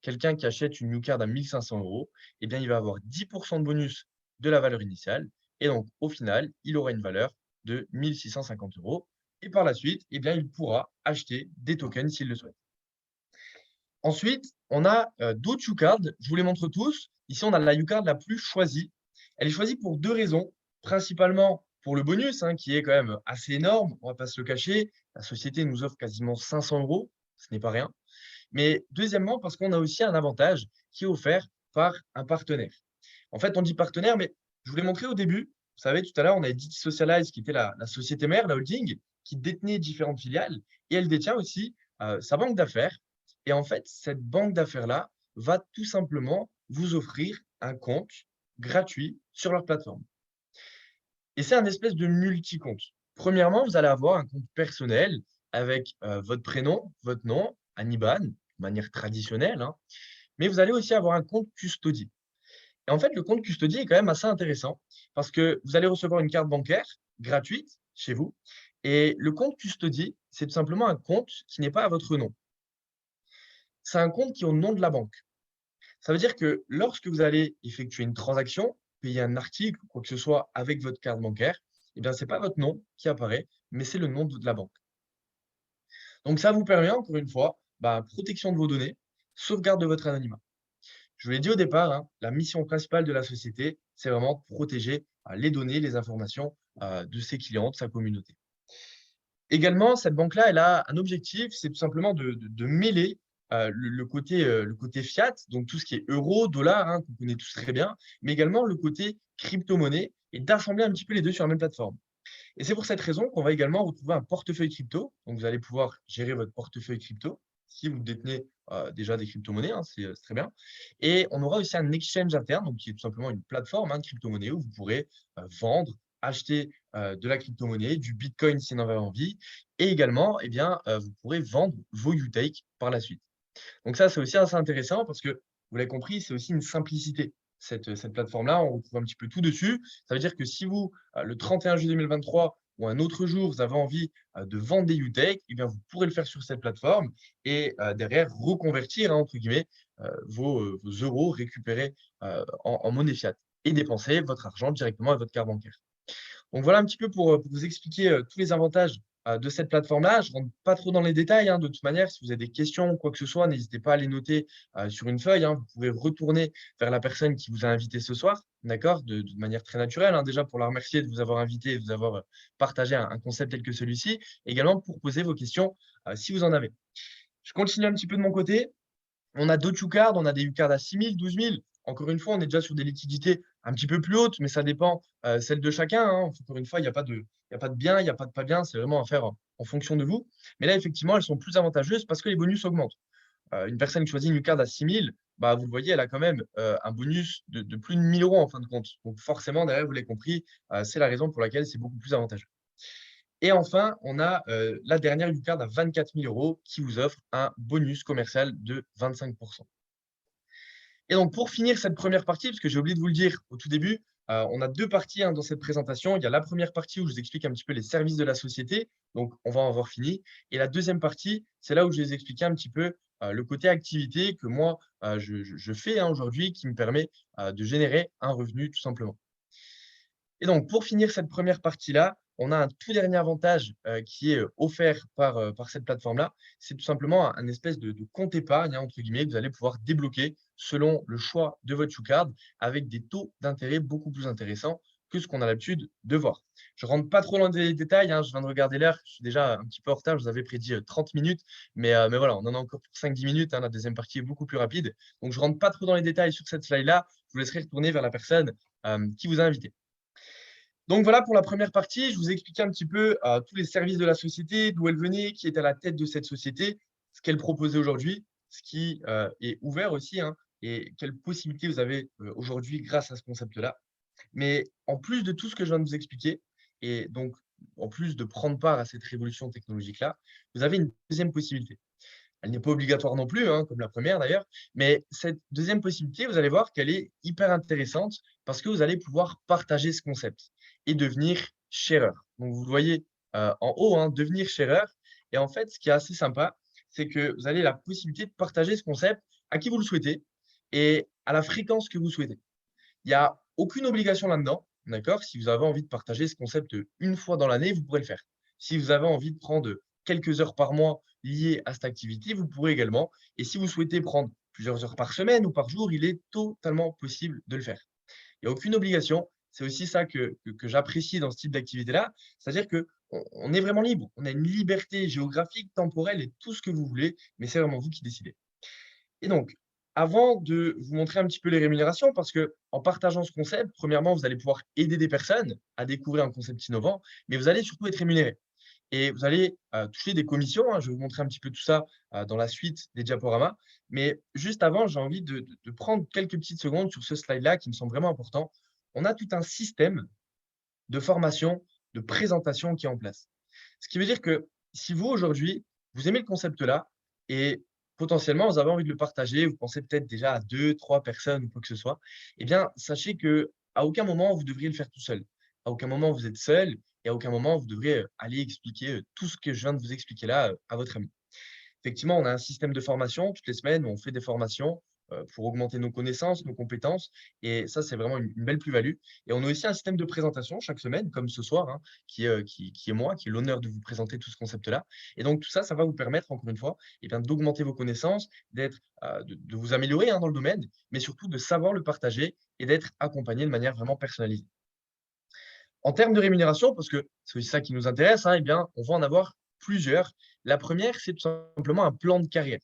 Quelqu'un qui achète une U-Card à 1500 euros, eh bien, il va avoir 10% de bonus de la valeur initiale. Et donc, au final, il aura une valeur de 1650 euros. Et par la suite, eh bien, il pourra acheter des tokens s'il le souhaite. Ensuite, on a d'autres U-Cards. Je vous les montre tous. Ici, on a la U-Card la plus choisie. Elle est choisie pour deux raisons. Principalement pour le bonus, hein, qui est quand même assez énorme. On ne va pas se le cacher. La société nous offre quasiment 500 euros. Ce n'est pas rien. Mais deuxièmement, parce qu'on a aussi un avantage qui est offert par un partenaire. En fait, on dit partenaire, mais je vous l'ai montré au début. Vous savez, tout à l'heure, on a dit Socialize, qui était la société mère, la holding, qui détenait différentes filiales. Et elle détient aussi sa banque d'affaires. Et en fait, cette banque d'affaires-là va tout simplement vous offrir un compte gratuit sur leur plateforme. Et c'est un espèce de multi-compte. Premièrement, vous allez avoir un compte personnel avec votre prénom, votre nom, un IBAN, de manière traditionnelle, hein, mais vous allez aussi avoir un compte custody. Et en fait, le compte custody est quand même assez intéressant parce que vous allez recevoir une carte bancaire gratuite chez vous et le compte Custody, c'est tout simplement un compte qui n'est pas à votre nom. C'est un compte qui est au nom de la banque. Ça veut dire que lorsque vous allez effectuer une transaction, payer un article ou quoi que ce soit avec votre carte bancaire, eh bien, c'est pas votre nom qui apparaît, mais c'est le nom de la banque. Donc ça vous permet encore une fois, protection de vos données, sauvegarde de votre anonymat. Je vous l'ai dit au départ, hein, la mission principale de la société, c'est vraiment de protéger les données, les informations de ses clients, de sa communauté. Également, cette banque-là, elle a un objectif, c'est tout simplement de mêler le côté fiat, donc tout ce qui est euro, dollar, hein, qu'on connaît tous très bien, mais également le côté crypto-monnaie et d'assembler un petit peu les deux sur la même plateforme. Et c'est pour cette raison qu'on va également retrouver un portefeuille crypto. Donc, vous allez pouvoir gérer votre portefeuille crypto si vous détenez déjà des crypto-monnaies, hein, c'est très bien. Et on aura aussi un exchange interne, donc qui est tout simplement une plateforme de crypto-monnaie où vous pourrez vendre, acheter de la crypto-monnaie, du Bitcoin si vous en avez envie. Et également, eh bien, vous pourrez vendre vos UTake par la suite. Donc ça, c'est aussi assez intéressant parce que, vous l'avez compris, c'est aussi une simplicité. Cette plateforme-là, on retrouve un petit peu tout dessus. Ça veut dire que si vous, le 31 juillet 2023 ou un autre jour, vous avez envie, de vendre des UTech, eh bien, vous pourrez le faire sur cette plateforme et derrière reconvertir, hein, entre guillemets, vos euros récupérés, en monnaie fiat et dépenser votre argent directement à votre carte bancaire. Donc voilà un petit peu pour vous expliquer, tous les avantages, de cette plateforme-là. Je ne rentre pas trop dans les détails, hein, de toute manière. Si vous avez des questions ou quoi que ce soit, n'hésitez pas à les noter, sur une feuille, hein. Vous pouvez retourner vers la personne qui vous a invité ce soir, d'accord? De manière très naturelle, hein, déjà pour la remercier de vous avoir invité et de vous avoir, partagé un concept tel que celui-ci. Également pour poser vos questions, si vous en avez. Je continue un petit peu de mon côté. On a d'autres U-cards, on a des U-cards à 6 000, 12 000. Encore une fois, on est déjà sur des liquidités un petit peu plus hautes, mais ça dépend, celle de chacun, hein. Encore une fois, il y a pas de bien, il y a pas de pas bien, c'est vraiment à faire en fonction de vous. Mais là, effectivement, elles sont plus avantageuses parce que les bonus augmentent. Une personne qui choisit une U-card à 6 000, vous le voyez, elle a quand même, un bonus de plus de 1 000 € en fin de compte. Donc forcément, derrière, vous l'avez compris, c'est la raison pour laquelle c'est beaucoup plus avantageux. Et enfin, on a, la dernière U-card à 24 000 € qui vous offre un bonus commercial de 25. Et donc pour finir cette première partie, parce que j'ai oublié de vous le dire au tout début, on a 2 parties, hein, dans cette présentation. Il y a la première partie où je vous explique un petit peu les services de la société, donc on va en avoir fini. Et la deuxième partie, c'est là où je vais vous expliquer un petit peu, le côté activité que moi, je fais, hein, aujourd'hui, qui me permet, de générer un revenu tout simplement. Et donc, pour finir cette première partie-là, on a un tout dernier avantage, qui est, offert par cette plateforme-là. C'est tout simplement un espèce de compte épargne, hein, entre guillemets, que vous allez pouvoir débloquer selon le choix de votre YouCard avec des taux d'intérêt beaucoup plus intéressants que ce qu'on a l'habitude de voir. Je ne rentre pas trop dans les détails, hein, je viens de regarder l'heure, je suis déjà un petit peu en retard, je vous avais prédit, 30 minutes, mais voilà, on en a encore pour 5-10 minutes, hein, la deuxième partie est beaucoup plus rapide. Donc je ne rentre pas trop dans les détails sur cette slide-là, je vous laisserai retourner vers la personne, qui vous a invité. Donc voilà pour la première partie. Je vous ai expliqué un petit peu tous les services de la société, d'où elle venait, qui est à la tête de cette société, ce qu'elle proposait aujourd'hui, ce qui est ouvert aussi, hein, et quelles possibilités vous avez aujourd'hui grâce à ce concept-là. Mais en plus de tout ce que je viens de vous expliquer, et donc en plus de prendre part à cette révolution technologique-là, vous avez une deuxième possibilité. Elle n'est pas obligatoire non plus, hein, comme la première d'ailleurs, mais cette deuxième possibilité, vous allez voir qu'elle est hyper intéressante parce que vous allez pouvoir partager ce concept et devenir shareur. Donc vous le voyez, en haut, hein, devenir shareur et en fait, ce qui est assez sympa, c'est que vous avez la possibilité de partager ce concept à qui vous le souhaitez et à la fréquence que vous souhaitez. Il y a aucune obligation là-dedans, d'accord? Si vous avez envie de partager ce concept, une fois dans l'année, vous pourrez le faire. Si vous avez envie de prendre quelques heures par mois liées à cette activité, vous pourrez également. Et si vous souhaitez prendre plusieurs heures par semaine ou par jour, il est totalement possible de le faire. Il n'y a aucune obligation. C'est aussi ça que j'apprécie dans ce type d'activité-là. C'est-à-dire qu'on est vraiment libre. On a une liberté géographique, temporelle et tout ce que vous voulez, mais c'est vraiment vous qui décidez. Et donc, avant de vous montrer un petit peu les rémunérations, parce que en partageant ce concept, premièrement, vous allez pouvoir aider des personnes à découvrir un concept innovant, mais vous allez surtout être rémunéré. Et vous allez toucher des commissions, hein. Je vais vous montrer un petit peu tout ça dans la suite des diaporamas. Mais juste avant, j'ai envie de prendre quelques petites secondes sur ce slide-là qui me semble vraiment important. On a tout un système de formation, de présentation qui est en place. Ce qui veut dire que si vous, aujourd'hui, vous aimez le concept-là et potentiellement, vous avez envie de le partager, vous pensez peut-être déjà à 2, 3 personnes ou quoi que ce soit, eh bien, sachez que à aucun moment vous devriez le faire tout seul. À aucun moment vous êtes seul et à aucun moment vous devrez aller expliquer tout ce que je viens de vous expliquer là à votre ami. Effectivement, on a un système de formation. Toutes les semaines, on fait des formations pour augmenter nos connaissances, nos compétences. Et ça, c'est vraiment une belle plus-value. Et on a aussi un système de présentation chaque semaine, comme ce soir, hein, qui est moi, qui est l'honneur de vous présenter tout ce concept-là. Et donc, tout ça, ça va vous permettre, encore une fois, eh bien, d'augmenter vos connaissances, de vous améliorer hein, dans le domaine, mais surtout de savoir le partager et d'être accompagné de manière vraiment personnalisée. En termes de rémunération, parce que c'est aussi ça qui nous intéresse, hein, eh bien, on va en avoir plusieurs. La première, c'est tout simplement un plan de carrière.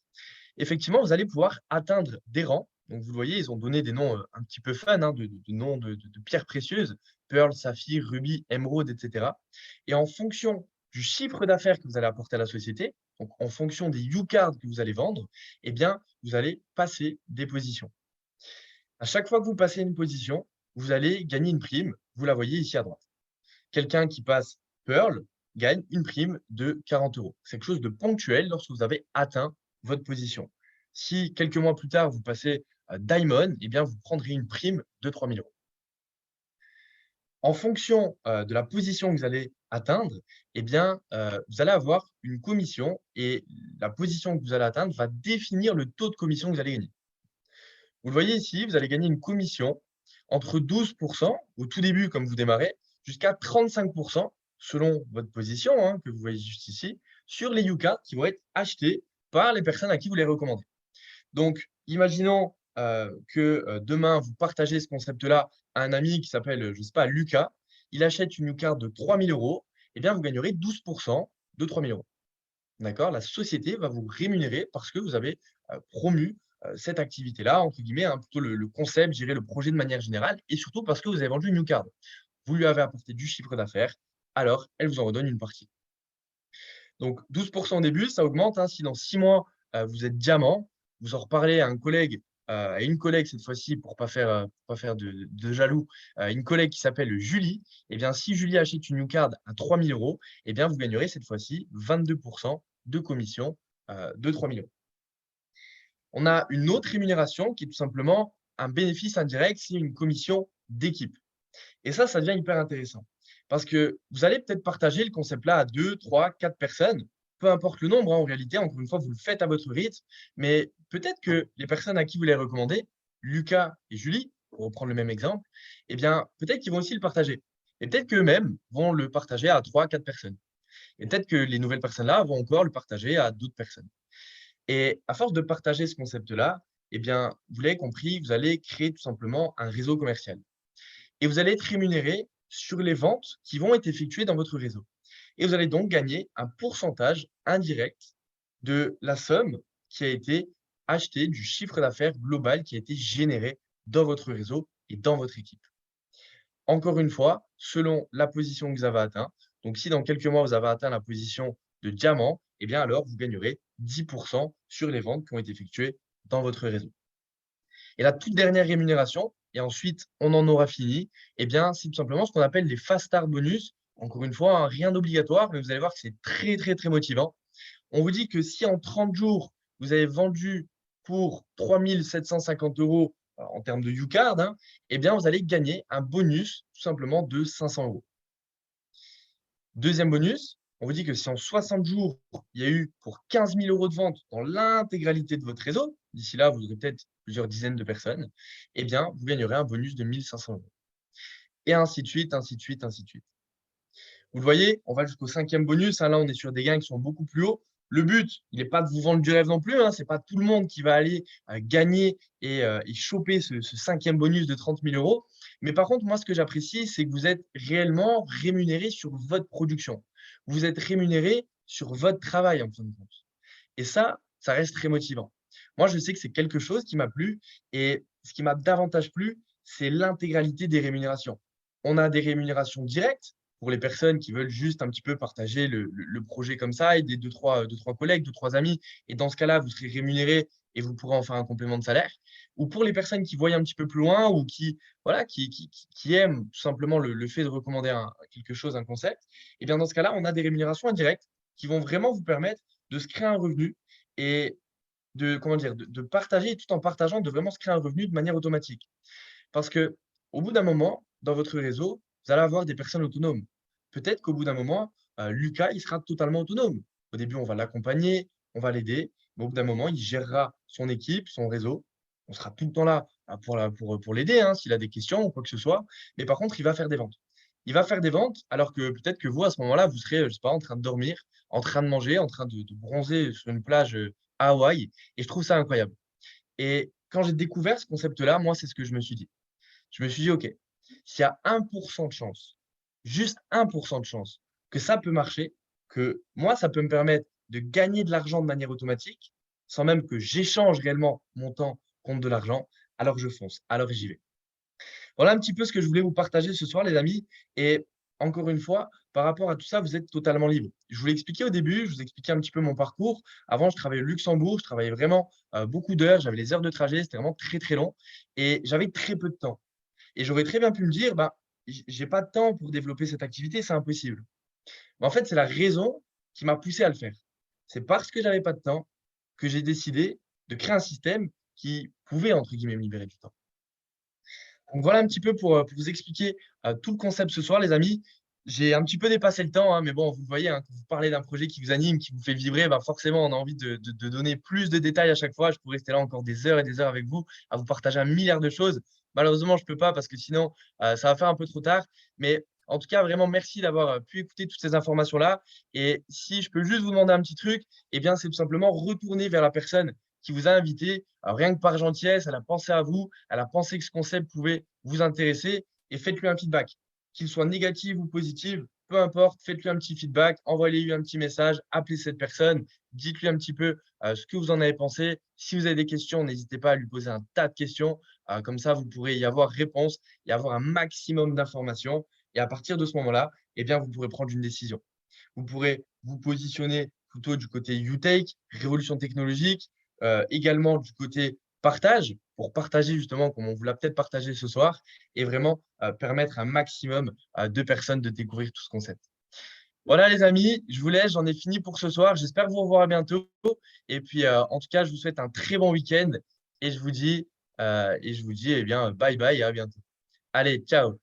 Effectivement, vous allez pouvoir atteindre des rangs. Donc, vous le voyez, ils ont donné des noms un petit peu fun, hein, de noms de pierres précieuses, Pearl, Saphir, Ruby, Émeraude, etc. Et en fonction du chiffre d'affaires que vous allez apporter à la société, donc en fonction des U-cards que vous allez vendre, eh bien, vous allez passer des positions. À chaque fois que vous passez une position, vous allez gagner une prime. Vous la voyez ici à droite. Quelqu'un qui passe Pearl gagne une prime de 40 euros. C'est quelque chose de ponctuel lorsque vous avez atteint votre position. Si quelques mois plus tard, vous passez Diamond, eh bien, vous prendrez une prime de 3 000 euros. En fonction de la position que vous allez atteindre, eh bien, vous allez avoir une commission et la position que vous allez atteindre va définir le taux de commission que vous allez gagner. Vous le voyez ici, vous allez gagner une commission entre 12% au tout début, comme vous démarrez, jusqu'à 35% selon votre position, hein, que vous voyez juste ici, sur les Yuka qui vont être achetés par les personnes à qui vous les recommandez. Donc, imaginons que demain, vous partagez ce concept-là à un ami qui s'appelle, je ne sais pas, Lucas. Il achète une Yuka de 3 000 euros. Eh bien, vous gagnerez 12% de 3 000 euros. D'accord? La société va vous rémunérer parce que vous avez promu cette activité-là, entre guillemets, hein, plutôt le concept, je dirais le projet de manière générale, et surtout parce que vous avez vendu une new card. Vous lui avez apporté du chiffre d'affaires, alors elle vous en redonne une partie. Donc 12% au début, ça augmente, hein. Si dans 6 mois, vous êtes diamant, vous en reparlez à un collègue, à une collègue cette fois-ci, pour pas faire de jaloux, une collègue qui s'appelle Julie. Eh bien, si Julie achète une new card à 3 000 euros, eh bien, vous gagnerez cette fois-ci 22% de commission de 3 000 euros. On a une autre rémunération qui est tout simplement un bénéfice indirect, c'est une commission d'équipe. Et ça devient hyper intéressant. Parce que vous allez peut-être partager le concept-là à 2, 3, 4 personnes, peu importe le nombre, hein, en réalité, encore une fois, vous le faites à votre rythme, mais peut-être que les personnes à qui vous les recommandez, Lucas et Julie, pour reprendre le même exemple, eh bien, peut-être qu'ils vont aussi le partager. Et peut-être qu'eux-mêmes vont le partager à 3, 4 personnes. Et peut-être que les nouvelles personnes-là vont encore le partager à d'autres personnes. Et à force de partager ce concept-là, eh bien, vous l'avez compris, vous allez créer tout simplement un réseau commercial. Et vous allez être rémunéré sur les ventes qui vont être effectuées dans votre réseau. Et vous allez donc gagner un pourcentage indirect de la somme qui a été achetée, du chiffre d'affaires global qui a été généré dans votre réseau et dans votre équipe. Encore une fois, selon la position que vous avez atteint. Donc, si dans quelques mois, vous avez atteint la position de diamant, eh bien alors vous gagnerez 10% sur les ventes qui ont été effectuées dans votre réseau. Et la toute dernière rémunération, et ensuite on en aura fini, eh bien c'est tout simplement ce qu'on appelle les fast start bonus. Encore une fois, hein, rien d'obligatoire, mais vous allez voir que c'est très très très motivant. On vous dit que si en 30 jours, vous avez vendu pour 3 750 euros en termes de U-Card, hein, eh bien vous allez gagner un bonus tout simplement de 500 euros. Deuxième bonus, on vous dit que si en 60 jours, il y a eu pour 15 000 euros de vente dans l'intégralité de votre réseau, d'ici là, vous aurez peut-être plusieurs dizaines de personnes, eh bien, vous gagnerez un bonus de 1 500 euros. Et ainsi de suite, ainsi de suite, ainsi de suite. Vous le voyez, on va jusqu'au cinquième bonus, hein. Là, on est sur des gains qui sont beaucoup plus hauts. Le but, il n'est pas de vous vendre du rêve non plus, hein. Ce n'est pas tout le monde qui va aller gagner et choper ce cinquième bonus de 30 000 euros. Mais par contre, moi, ce que j'apprécie, c'est que vous êtes réellement rémunéré sur votre production. Vous êtes rémunéré sur votre travail, en fin de compte. Et ça reste très motivant. Moi, je sais que c'est quelque chose qui m'a plu. Et ce qui m'a davantage plu, c'est l'intégralité des rémunérations. On a des rémunérations directes pour les personnes qui veulent juste un petit peu partager le projet comme ça, et des deux, trois collègues, deux, trois amis. Et dans ce cas-là, vous serez rémunéré et vous pourrez en faire un complément de salaire. Ou pour les personnes qui voient un petit peu plus loin ou qui, voilà, qui aiment tout simplement le fait de recommander quelque chose, un concept, et bien dans ce cas-là, on a des rémunérations indirectes qui vont vraiment vous permettre de se créer un revenu et de, comment dire, de partager, tout en partageant, de vraiment se créer un revenu de manière automatique. Parce que Au bout d'un moment, dans votre réseau, vous allez avoir des personnes autonomes. Peut-être qu'au bout d'un moment, Lucas, il sera totalement autonome. Au début, on va l'accompagner, on va l'aider, mais au bout d'un moment, il gérera son équipe, son réseau. On sera tout le temps là pour l'aider, hein, s'il a des questions ou quoi que ce soit. Mais par contre, il va faire des ventes. Il va faire des ventes alors que peut-être que vous, à ce moment-là, vous serez, je sais pas, en train de dormir, en train de manger, en train de bronzer sur une plage à Hawaï. Et je trouve ça incroyable. Et quand j'ai découvert ce concept-là, moi, c'est ce que je me suis dit. Je me suis dit: «OK, s'il y a 1% de chance, juste 1% de chance que ça peut marcher, que moi, ça peut me permettre de gagner de l'argent de manière automatique, sans même que j'échange réellement mon temps contre de l'argent, alors je fonce, alors j'y vais». Voilà un petit peu ce que je voulais vous partager ce soir, les amis. Et encore une fois, par rapport à tout ça, vous êtes totalement libre. Je vous l'ai expliqué au début, je vous ai expliqué un petit peu mon parcours. Avant, je travaillais au Luxembourg, je travaillais vraiment beaucoup d'heures, j'avais les heures de trajet, c'était vraiment très très long et j'avais très peu de temps. Et j'aurais très bien pu me dire, bah, j'ai pas de temps pour développer cette activité, c'est impossible. Mais en fait, c'est la raison qui m'a poussé à le faire. C'est parce que j'avais pas de temps que j'ai décidé de créer un système qui pouvait, entre guillemets, me libérer du temps. Donc voilà un petit peu pour vous expliquer, tout le concept ce soir les amis. J'ai un petit peu dépassé le temps, hein, mais bon, vous voyez, hein, quand vous parlez d'un projet qui vous anime, qui vous fait vibrer, bah, forcément, on a envie de donner plus de détails à chaque fois. Je pourrais rester là encore des heures et des heures avec vous, à vous partager un milliard de choses. Malheureusement, je ne peux pas parce que sinon, ça va faire un peu trop tard. Mais en tout cas, vraiment merci d'avoir, pu écouter toutes ces informations-là et si je peux juste vous demander un petit truc, eh bien, c'est tout simplement retourner vers la personne qui vous a invité, rien que par gentillesse, elle a pensé à vous, elle a pensé que ce concept pouvait vous intéresser et faites-lui un feedback. Qu'il soit négatif ou positif, peu importe, faites-lui un petit feedback, envoyez-lui un petit message, appelez cette personne, dites-lui un petit peu ce que vous en avez pensé. Si vous avez des questions, n'hésitez pas à lui poser un tas de questions. Comme ça, vous pourrez y avoir réponse, y avoir un maximum d'informations. Et à partir de ce moment-là, eh bien, vous pourrez prendre une décision. Vous pourrez vous positionner plutôt du côté UTake, révolution technologique, également du côté partage, pour partager justement, comme on vous l'a peut-être partagé ce soir, et vraiment permettre un maximum de personnes de découvrir tout ce concept. Voilà les amis, je vous laisse, j'en ai fini pour ce soir. J'espère vous revoir bientôt. Et puis en tout cas, je vous souhaite un très bon week-end et je vous dis eh bien bye bye et à bientôt. Allez, ciao.